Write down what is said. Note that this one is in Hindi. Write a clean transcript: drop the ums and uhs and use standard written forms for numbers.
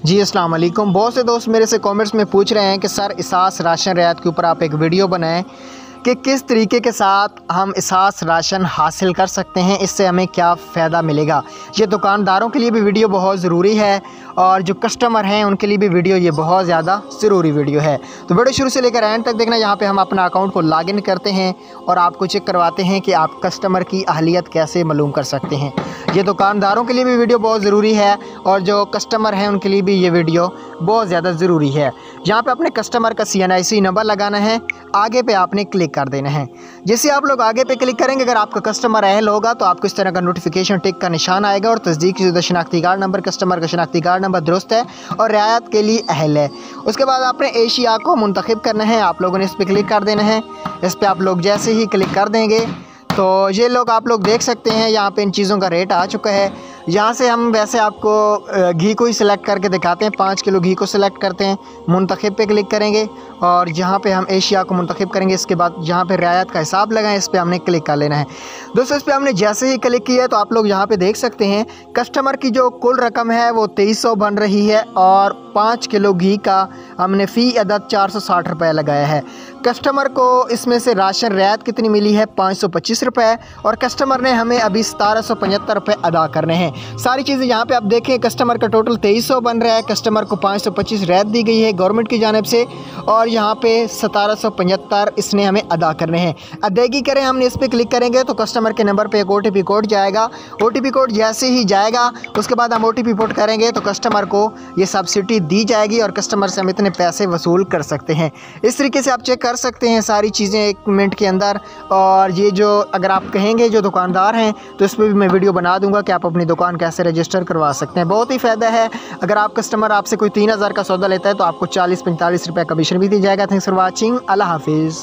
जी अस्सलाम वालेकुम। बहुत से दोस्त मेरे से कमेंट्स में पूछ रहे हैं कि सर इसास राशन रियायत के ऊपर आप एक वीडियो बनाएं कि किस तरीके के साथ हम इसास राशन हासिल कर सकते हैं, इससे हमें क्या फ़ायदा मिलेगा। ये दुकानदारों के लिए भी वीडियो बहुत ज़रूरी है और जो कस्टमर हैं उनके लिए भी वीडियो ये बहुत ज़्यादा ज़रूरी वीडियो है। तो वीडियो शुरू से लेकर एंड तक देखना। यहाँ पे हम अपना अकाउंट को लॉगिन करते हैं और आपको चेक करवाते हैं कि आप कस्टमर की अहलियत कैसे मालूम कर सकते हैं। ये दुकानदारों के लिए भी वीडियो बहुत ज़रूरी है और जो कस्टमर हैं उनके लिए भी ये वीडियो बहुत ज़्यादा ज़रूरी है। यहाँ पे अपने कस्टमर का CNIC नंबर लगाना है, आगे पे आपने क्लिक कर देना है। जैसे आप लोग आगे पे क्लिक करेंगे, अगर आपका कस्टमर अहल होगा तो आपको इस तरह का नोटिफिकेशन टिक का निशान आएगा और तस्दीक शुदा शनाख्ती कार्ड नंबर, कस्टमर का शनाख्ती कार्ड नंबर दुरुस्त है और रियायत के लिए अहल है। उसके बाद आपने एशिया को मुंतखब करना है, आप लोगों ने इस पर क्लिक कर देना है। इस पर आप लोग जैसे ही क्लिक कर देंगे तो ये लोग आप लोग देख सकते हैं यहाँ पे इन चीज़ों का रेट आ चुका है। यहाँ से हम वैसे आपको घी को ही सिलेक्ट करके दिखाते हैं। 5 किलो घी को सिलेक्ट करते हैं, मुंतखब पे क्लिक करेंगे और यहाँ पे हम एशिया को मुंतखब करेंगे। इसके बाद यहाँ पे रियायत का हिसाब लगाएं, इस पर हमने क्लिक कर लेना है। दोस्तों इस पर हमने जैसे ही क्लिक किया तो आप लोग यहाँ पे देख सकते हैं कस्टमर की जो कुल रकम है वो 2300 बन रही है और 5 किलो घी का हमने फ़ी अदद 460 रुपये लगाया है। कस्टमर को इसमें से राशन रियायत कितनी मिली है 525 रुपये और कस्टमर ने हमें अभी 1775 रुपये अदा करने हैं। सारी चीज़ें यहाँ पे आप देखें, कस्टमर का टोटल 2300 बन रहा है, कस्टमर को 525 रियायत दी गई है गवर्नमेंट की जानिब से और यहाँ पे 1775 इसने हमें अदा करने हैं। अदायगी करें, हमने इस पर क्लिक करेंगे तो कस्टमर के नंबर पर एक OTP कोड जाएगा। OTP कोड जैसे ही जाएगा उसके बाद हम OTP पुट करेंगे तो कस्टमर को ये सब्सिडी दी जाएगी और कस्टमर से हम इतने पैसे वसूल कर सकते हैं। इस तरीके से आप चेक कर सकते हैं सारी चीज़ें 1 मिनट के अंदर। और ये जो अगर आप कहेंगे जो दुकानदार हैं तो इस पर भी मैं वीडियो बना दूंगा कि आप अपनी दुकान कैसे रजिस्टर करवा सकते हैं। बहुत ही फ़ायदा है। अगर आप कस्टमर आपसे कोई 3000 का सौदा लेता है तो आपको 40-45 रुपये कमीशन भी दी जाएगा। Thanks for watching. अल्लाह हाफिज़।